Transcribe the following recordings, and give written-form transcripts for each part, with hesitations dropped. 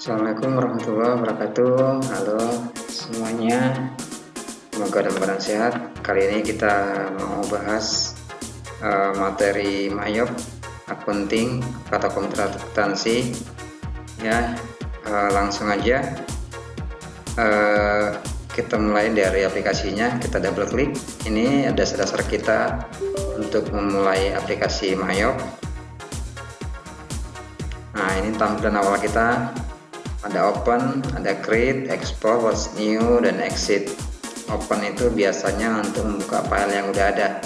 Assalamualaikum warahmatullahi wabarakatuh. Halo semuanya, semoga dalam keadaan sehat. Kali ini kita mau bahas materi Mayop, accounting, kata komputer akuntansi. Ya, langsung aja kita mulai dari aplikasinya. Kita double klik. Ini dasar-dasar kita untuk memulai aplikasi Mayop. Nah, ini tampilan awal kita. Ada open, ada create, export, what's new, dan exit. Open itu biasanya untuk membuka file yang udah ada.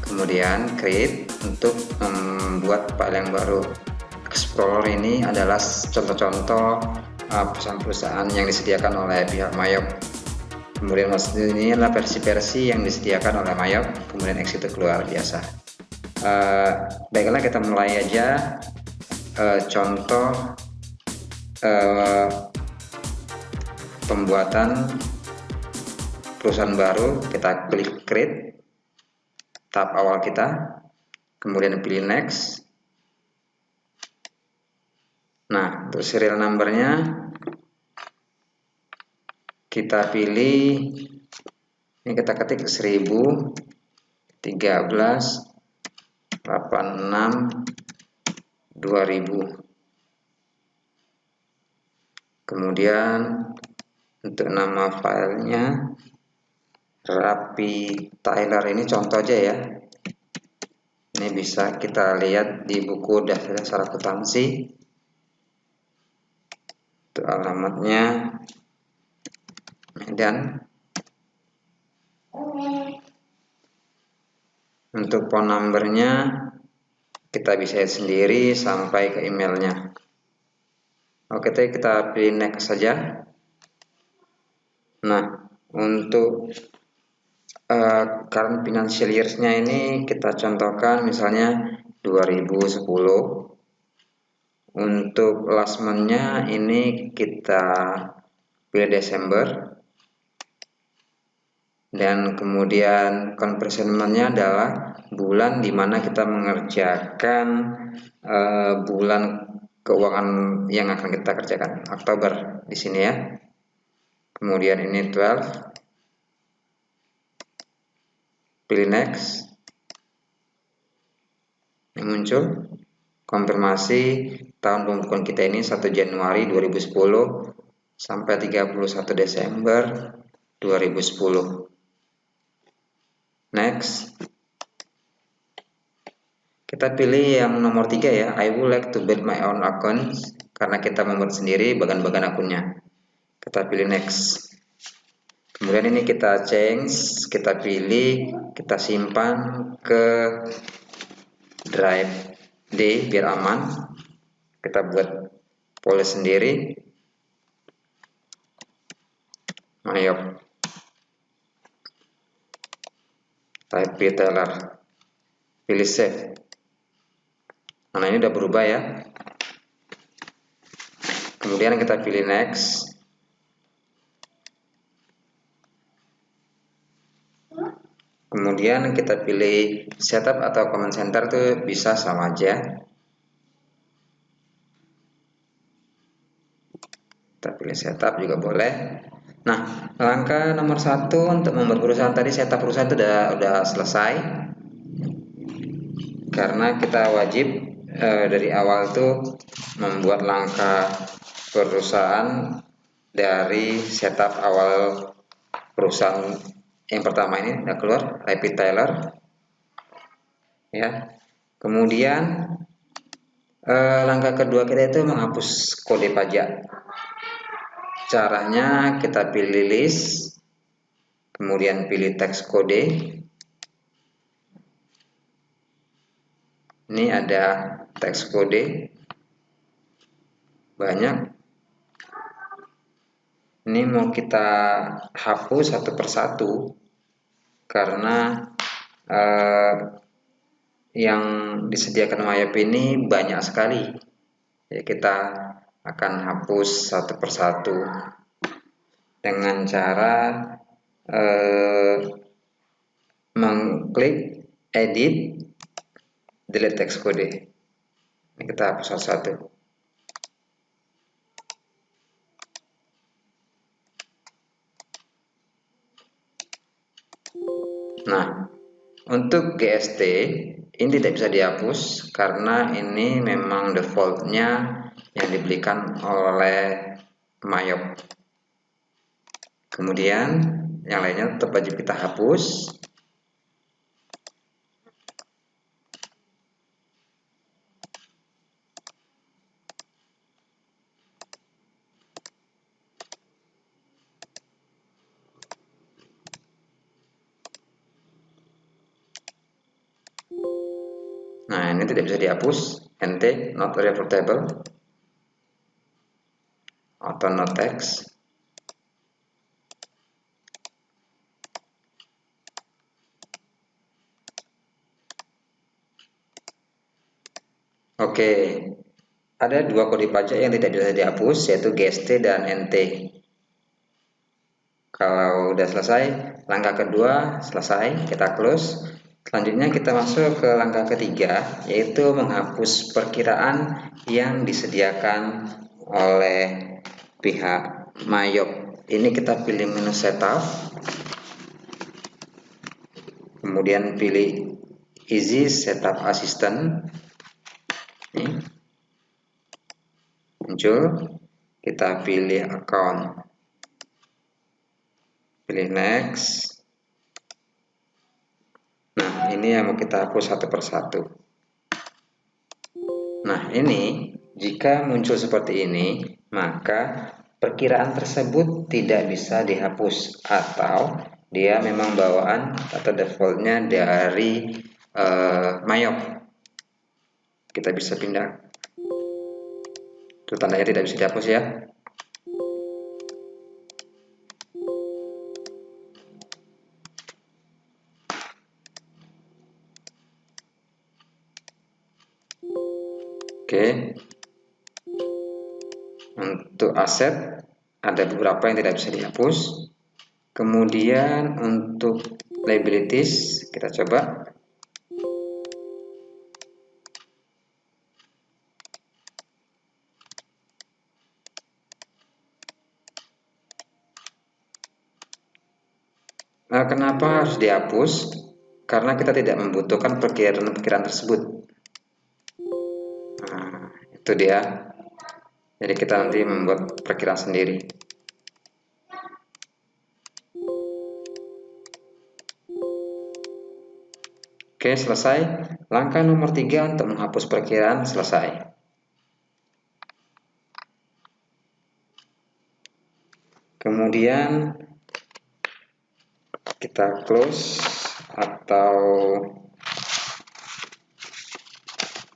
Kemudian create untuk membuat file yang baru. Explorer ini adalah contoh-contoh perusahaan-perusahaan yang disediakan oleh pihak Mayop. Kemudian what's new ini adalah versi-versi yang disediakan oleh Mayop. Kemudian exit itu keluar biasa. Baiklah, kita mulai aja. Contoh pembuatan perusahaan baru. Kita klik create, tab awal kita, kemudian pilih next. Nah, untuk serial numbernya kita pilih, ini kita ketik 1013 86 2000. Kemudian untuk nama filenya Rapi Tyler, ini contoh aja ya. Ini bisa kita lihat di buku dasar akuntansi. Untuk alamatnya Medan. Untuk phone numbernya kita bisa lihat sendiri sampai ke emailnya. Oke, kita pilih next saja. Nah, untuk current financial years-nya ini kita contohkan misalnya 2010. Untuk last month-nya ini kita pilih Desember. Dan kemudian conversion month-nya adalah bulan di mana kita mengerjakan bulan keuangan yang akan kita kerjakan, Oktober di sini ya. Kemudian ini 12, pilih next. Ini muncul konfirmasi tahun pembukuan kita ini 1 Januari 2010 sampai 31 Desember 2010. Next. Kita pilih yang nomor 3 ya, I would like to build my own account, karena kita membuat sendiri bagian-bagian akunnya. Kita pilih next. Kemudian ini kita change, kita pilih, kita simpan ke drive D biar aman. Kita buat folder sendiri. Mayop Rapi Tyler. Pilih save. Nah, ini udah berubah ya. Kemudian kita pilih next. Kemudian kita pilih setup atau command center, tuh bisa sama aja. Kita pilih setup juga boleh. Nah, langkah nomor 1 untuk membuat perusahaan tadi, setup perusahaan itu udah selesai. Karena kita wajib dari awal tuh membuat langkah perusahaan dari setup awal perusahaan. Yang pertama ini udah keluar, Rapi Tyler ya. Kemudian langkah kedua kita itu menghapus kode pajak. Caranya kita pilih list, kemudian pilih teks kode. Ini ada teks kode banyak. Ini mau kita hapus satu persatu karena yang disediakan Mayop ini banyak sekali. Ya, kita akan hapus satu persatu dengan cara mengklik edit, delete teks kode. Ini kita hapus satu-satu. Nah, untuk GST ini tidak bisa dihapus karena ini memang defaultnya yang diberikan oleh Mayop. Kemudian yang lainnya tetap wajib kita hapus. Nah, ini tidak bisa dihapus. NT not reportable atau not text. Oke, ada dua kode pajak yang tidak bisa dihapus, yaitu GST dan NT. Kalau udah selesai, langkah kedua selesai, kita close. Selanjutnya kita masuk ke langkah ketiga, yaitu menghapus perkiraan yang disediakan oleh pihak Mayop. Ini kita pilih menu setup, kemudian pilih easy setup assistant. Ini muncul, kita pilih account, pilih next. Nah, ini yang mau kita hapus satu persatu. Nah, ini jika muncul seperti ini, maka perkiraan tersebut tidak bisa dihapus atau dia memang bawaan atau defaultnya dari Mayop. Kita bisa pindah. Itu tandanya tidak bisa dihapus ya. Oke. Untuk aset ada beberapa yang tidak bisa dihapus. Kemudian untuk liabilities kita coba. Nah, kenapa harus dihapus? Karena kita tidak membutuhkan perkiraan tersebut. Nah, itu dia. Jadi kita nanti membuat perkiraan sendiri. Oke, selesai. Langkah nomor 3 untuk menghapus perkiraan selesai. Kemudian kita close, atau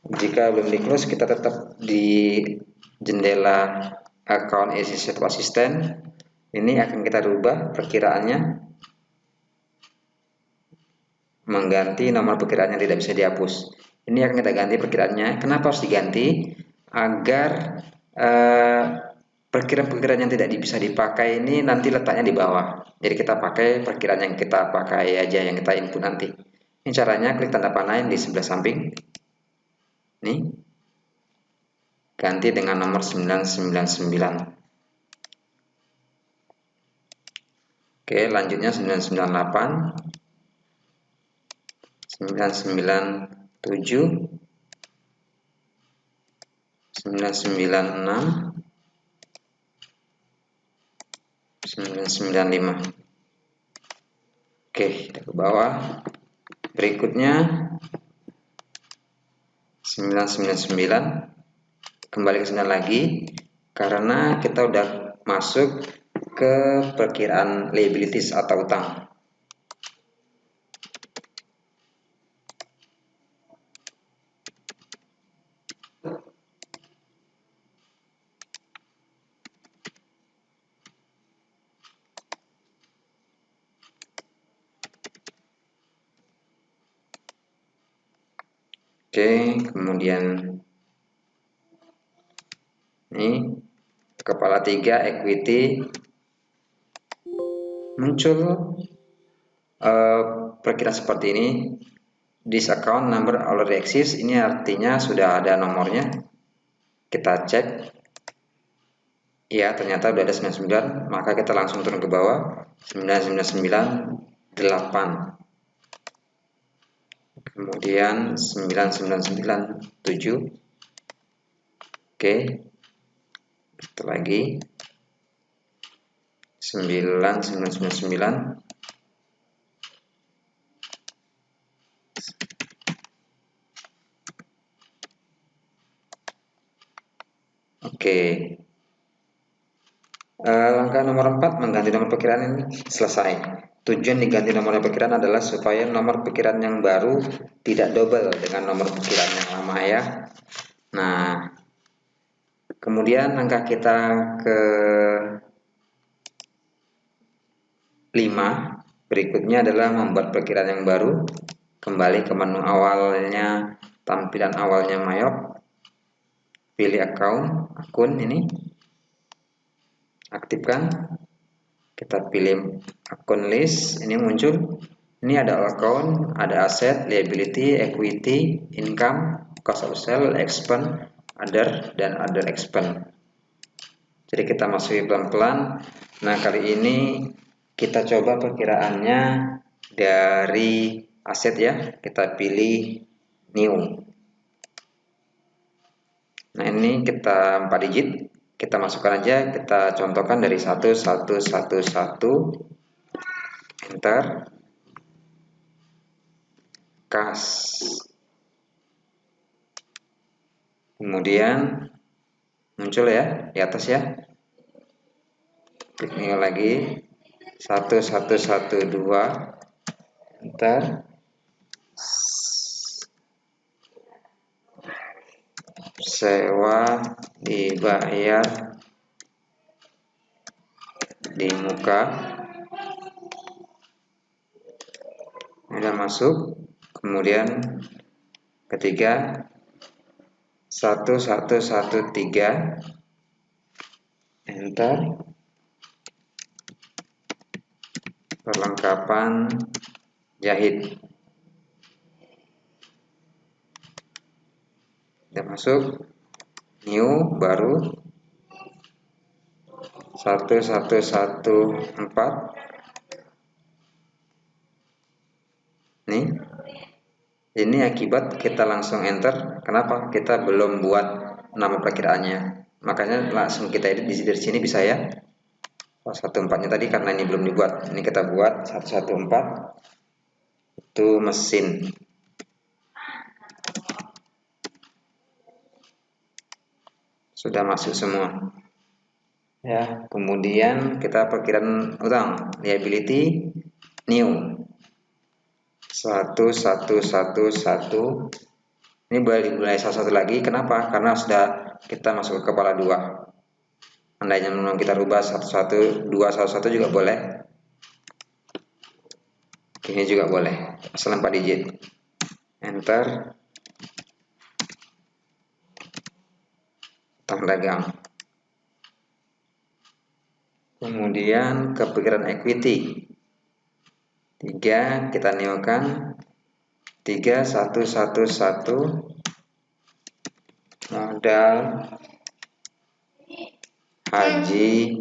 jika belum di close kita tetap di jendela account easy setup assistant. Ini akan kita rubah perkiraannya, mengganti nomor perkiraan yang tidak bisa dihapus. Ini akan kita ganti perkiraannya. Kenapa harus diganti? Agar perkiraan-perkiraan yang tidak bisa dipakai ini nanti letaknya di bawah. Jadi kita pakai perkiraan yang kita pakai aja, yang kita input nanti. Ini caranya, klik tanda panah yang di sebelah samping. Nih. Ganti dengan nomor 999. Oke, lanjutnya 998, 997, 996, 995. Oke, kita ke bawah. Berikutnya 999, kembali ke 9 lagi karena kita udah masuk ke perkiraan liabilities atau utang. Oke, kemudian ini kepala 3 equity muncul perkiraan seperti ini. This account number already exists, ini artinya sudah ada nomornya. Kita cek, ya ternyata sudah ada 99, maka kita langsung turun ke bawah. 9998. kemudian 9997. Oke, itu lagi 9999. Oke, langkah nomor 4 mengganti nomor perkiraan ini selesai. Tujuan diganti nomor perkiraan adalah supaya nomor perkiraan yang baru tidak double dengan nomor perkiraan yang lama ya. Nah, kemudian langkah kita ke 5 berikutnya adalah membuat perkiraan yang baru. Kembali ke menu awalnya, tampilan awalnya Mayop, pilih akun ini, aktifkan. Kita pilih akun list, ini muncul. Ini ada account, ada aset, liability, equity, income, cost of sale, expense, other, dan other expense. Jadi kita masuki pelan-pelan. Nah, kali ini kita coba perkiraannya dari aset ya. Kita pilih new. Nah, ini kita 4 digit. Kita masukkan aja, kita contohkan dari 1111, enter, kas, kemudian muncul ya di atas ya, klik new lagi, 1112, enter, sewa dibayar di muka, udah masuk. Kemudian ketiga 1113, enter, perlengkapan jahit, udah masuk. New baru 1114 nih. Ini akibat kita langsung enter. Kenapa? Kita belum buat nama perkiraannya. Makanya langsung kita edit di sini bisa ya. 114-nya tadi karena ini belum dibuat. Ini kita buat 114. Itu mesin. Sudah masuk semua. Ya, kemudian kita perkiraan utang, liability, new 1111. Ini boleh dimulai satu lagi. Kenapa? Karena sudah kita masuk ke kepala 2. Andainya memang kita rubah 1111 juga boleh. Ini juga boleh. Asal 4 digit. Enter. Utang dagang. Kemudian ke perkiraan equity 3 kita newkan 3111, modal Haji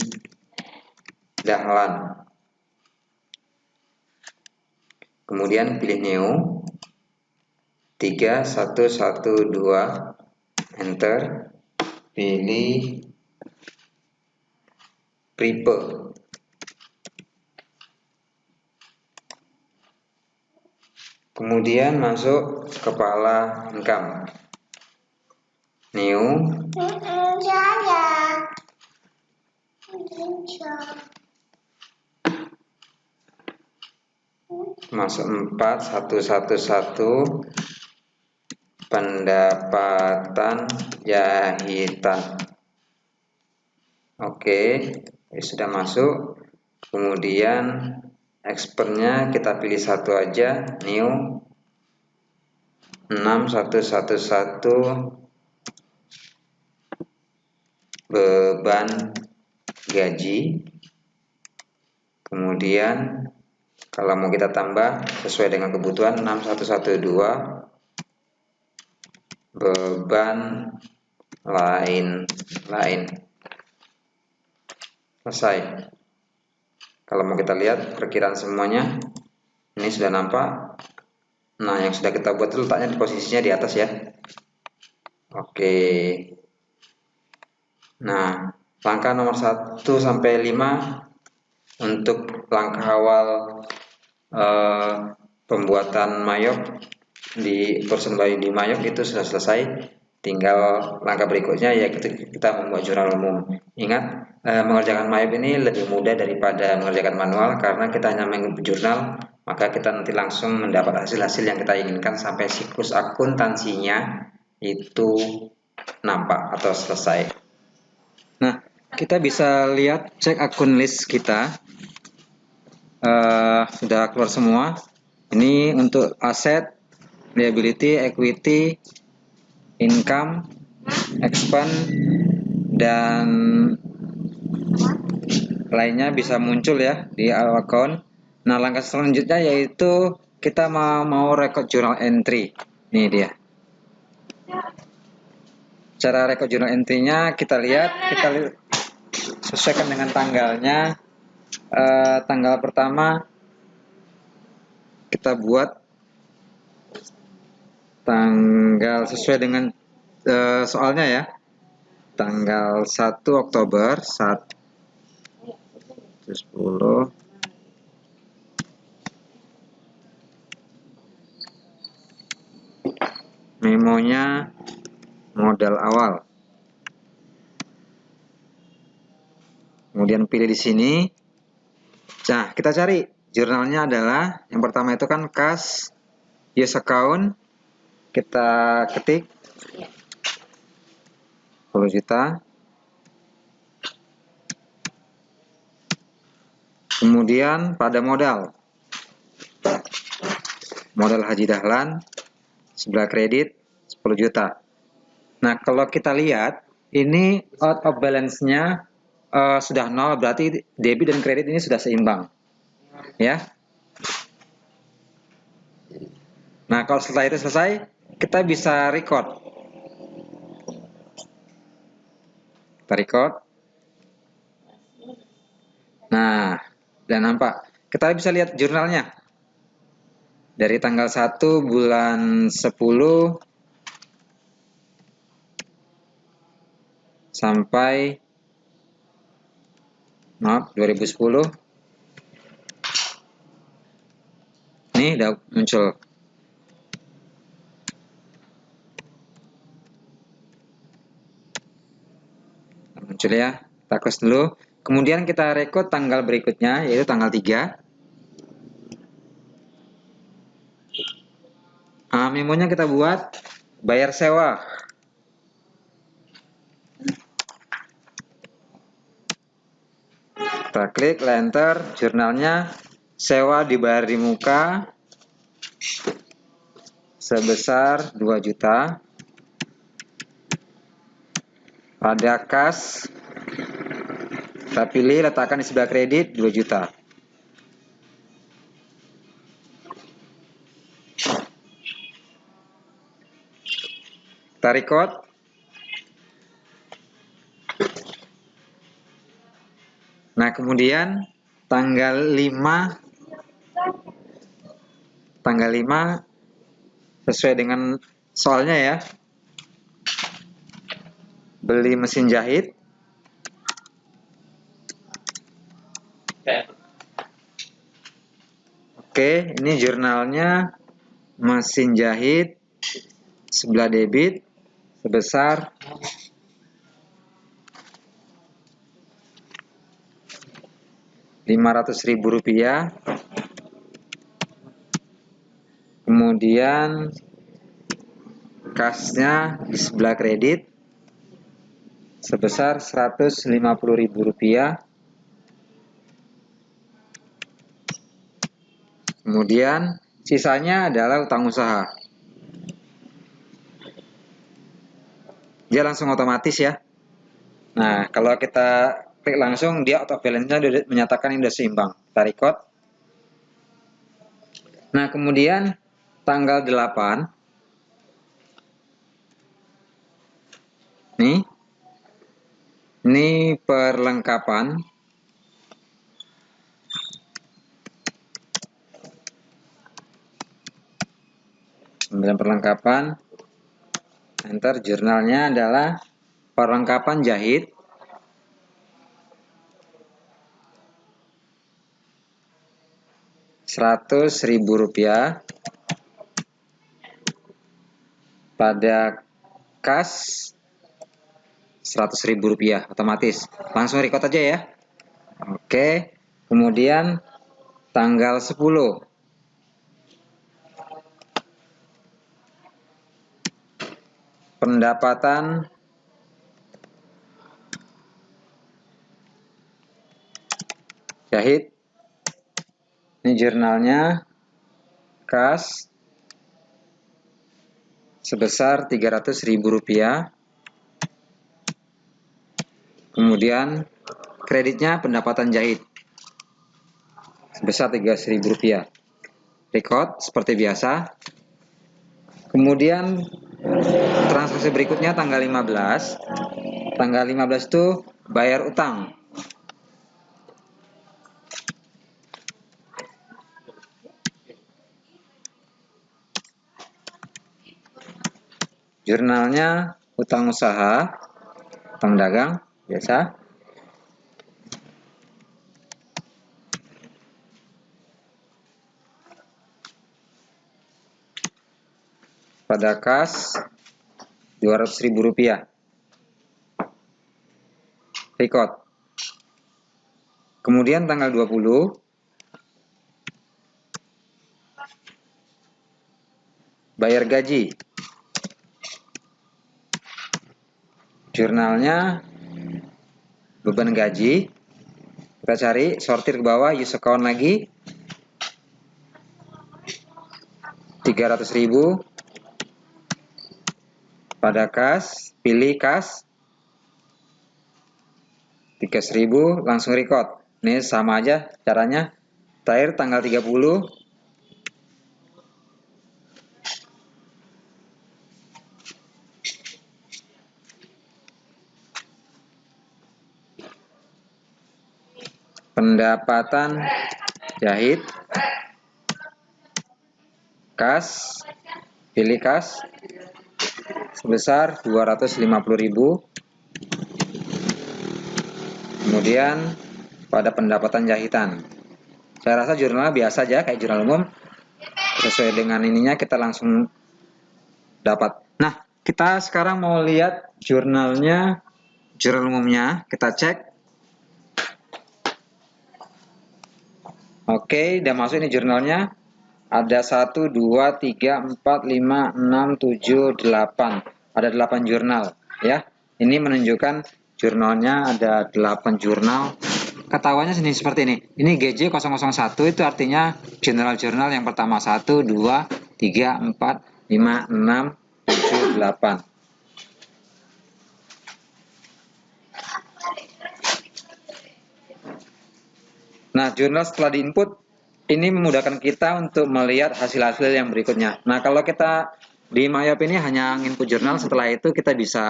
Dahlan. Kemudian pilih new 3112, enter, pilih Pripe. Kemudian masuk kepala income. New. Masuk 4111, pendapatan jahitan. Oke, sudah masuk. Kemudian expense-nya kita pilih satu aja, new 6111, beban gaji. Kemudian kalau mau kita tambah sesuai dengan kebutuhan 6112, beban lain. Selesai. Kalau mau kita lihat perkiraan semuanya, ini sudah nampak. Nah, yang sudah kita buat itu letaknya di posisinya di atas ya. Oke. Nah, langkah nomor 1 sampai 5 untuk langkah awal eh, pembuatan mayok di person body di mayok itu sudah selesai. Tinggal langkah berikutnya yaitu kita membuat jurnal umum. Ingat, mengerjakan mayok ini lebih mudah daripada mengerjakan manual karena kita hanya mengikuti jurnal, maka kita nanti langsung mendapat hasil-hasil yang kita inginkan sampai siklus akuntansinya itu nampak atau selesai. Nah, kita bisa lihat cek akun list kita sudah keluar semua. Ini untuk aset, liability, equity, income, expand, dan lainnya bisa muncul ya di account. Nah, langkah selanjutnya yaitu kita mau record journal entry. Ini dia. Cara record journal entry-nya kita lihat sesuaikan dengan tanggalnya. Tanggal pertama kita buat tanggal sesuai dengan soalnya ya, tanggal 1 Oktober 110 memonya modal awal, kemudian pilih di sini. Nah, kita cari jurnalnya adalah yang pertama itu kan kas use account, kita ketik 10 juta, kemudian pada modal Haji Dahlan, sebelah kredit 10 juta. Nah, kalau kita lihat ini out of balance-nya sudah nol, berarti debit dan kredit ini sudah seimbang ya. Nah, kalau setelah itu selesai, kita bisa record. Kita record. Nah, dan nampak. Kita bisa lihat jurnalnya. Dari tanggal 1 bulan 10 sampai 2010. Ini udah muncul. Muncul ya. Kita close dulu. Kemudian kita record tanggal berikutnya, yaitu tanggal 3. Nah, memonya kita buat bayar sewa. Kita klik, enter, jurnalnya sewa dibayar di muka sebesar 2 juta. Pada kas, kita pilih, letakkan di sebelah kredit 2 juta. Kita record. Nah, kemudian tanggal 5 sesuai dengan soalnya ya. Beli mesin jahit. Oke, ini jurnalnya mesin jahit sebelah debit sebesar Rp500.000. Kemudian kasnya di sebelah kredit sebesar Rp150.000. Kemudian sisanya adalah utang usaha. Dia langsung otomatis ya. Nah, kalau kita klik langsung, dia auto balance-nya menyatakan ini sudah seimbang. Kita record. Nah, kemudian tanggal 8. Nih. Ini perlengkapan. 9 perlengkapan. Enter. Jurnalnya adalah perlengkapan jahit. Rp100.000. Pada kas Rp100.000 otomatis. Langsung record aja ya. Oke. Kemudian tanggal 10. Pendapatan jahit. Ini jurnalnya. Kas sebesar Rp300.000. Kemudian kreditnya pendapatan jahit sebesar Rp300.000. Record seperti biasa. Kemudian transaksi berikutnya tanggal 15. Tanggal 15 itu bayar utang. Jurnalnya utang usaha, utang dagang biasa. Pada kas Rp200.000. Record. Kemudian tanggal 20 bayar gaji. Jurnalnya beban gaji. Kita cari, sortir ke bawah, use account lagi. Rp300.000. Pada kas, pilih kas. Rp300.000, langsung record. Ini sama aja caranya. Terakhir tanggal 30. Pendapatan jahit. Kas, pilih kas sebesar Rp250.000. Kemudian pada pendapatan jahitan. Saya rasa jurnalnya biasa aja kayak jurnal umum. Sesuai dengan ininya kita langsung dapat. Nah, kita sekarang mau lihat jurnalnya, jurnal umumnya. Kita cek. Oke, udah masuk ini jurnalnya. Ada 1, 2, 3, 4, 5, 6, 7, 8. Ada 8 jurnal ya. Ini menunjukkan jurnalnya ada 8 jurnal. Ketahuannya sini seperti ini. Ini GJ001 itu artinya general jurnal yang pertama. 1, 2, 3, 4, 5, 6, 7, 8. Nah, jurnal setelah diinput, ini memudahkan kita untuk melihat hasil-hasil yang berikutnya. Nah, kalau kita di MyOp ini hanya input jurnal, setelah itu kita bisa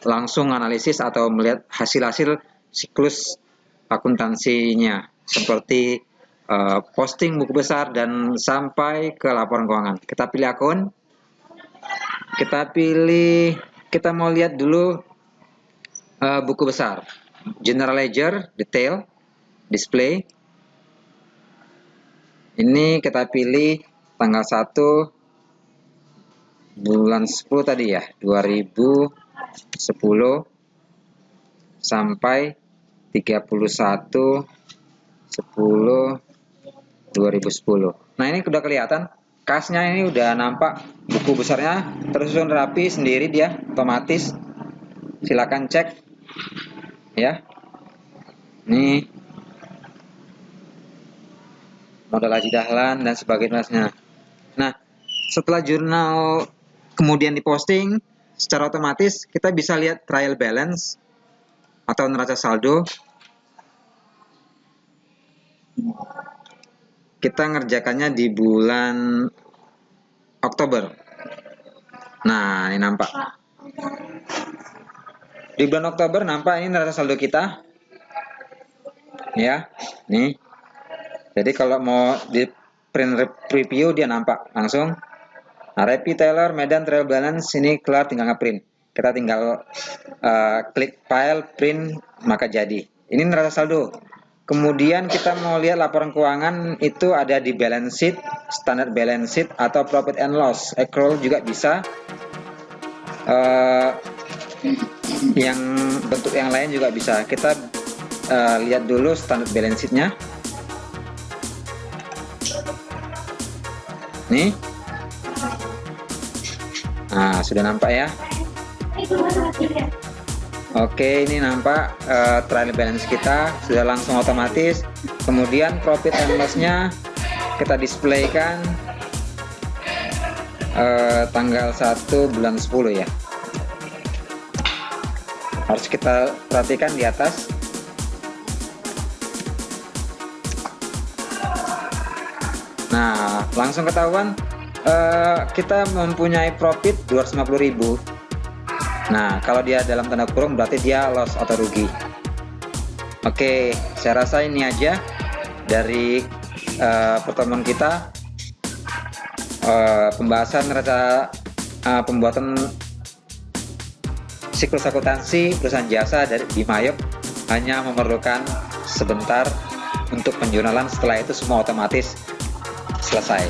langsung analisis atau melihat hasil-hasil siklus akuntansinya, seperti posting buku besar dan sampai ke laporan keuangan. Kita pilih akun, kita mau lihat dulu buku besar, general ledger, detail, display. Ini kita pilih tanggal 1 bulan 10 tadi ya, 2010 sampai 31/10/2010. Nah, ini udah kelihatan kasnya, ini udah nampak buku besarnya tersusun rapi sendiri dia otomatis. Silakan cek ya. Ini modal haji dahlan dan sebagainya. Nah, setelah jurnal kemudian diposting, secara otomatis kita bisa lihat trial balance atau neraca saldo. Kita ngerjakannya di bulan Oktober. Nah, ini nampak. Di bulan Oktober nampak ini neraca saldo kita. Ya, nih. Jadi kalau mau print preview dia nampak langsung. Nah, Repi Taylor Medan Trail Balance ini kelar, tinggal ngeprint. Kita tinggal klik file print maka jadi. Ini neraca saldo. Kemudian kita mau lihat laporan keuangan itu ada di balance sheet, standard balance sheet atau profit and loss. Accrual juga bisa. Yang bentuk yang lain juga bisa. Kita lihat dulu standard balance sheet-nya. Nih. Nah, sudah nampak ya. Oke, ini nampak trial balance kita sudah langsung otomatis. Kemudian profit and loss-nya kita displaykan tanggal 1 bulan 10 ya. Harus kita perhatikan di atas. Nah, langsung ketahuan kita mempunyai profit 250.000. Nah, kalau dia dalam tanda kurung berarti dia loss atau rugi. Oke, saya rasa ini aja dari pertemuan kita, pembahasan neraca pembuatan siklus akuntansi perusahaan jasa dari Bimayop. Hanya memerlukan sebentar untuk penjualan, setelah itu semua otomatis selesai.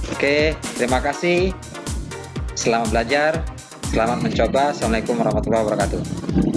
Oke, terima kasih. Selamat belajar, selamat mencoba. Assalamualaikum warahmatullahi wabarakatuh.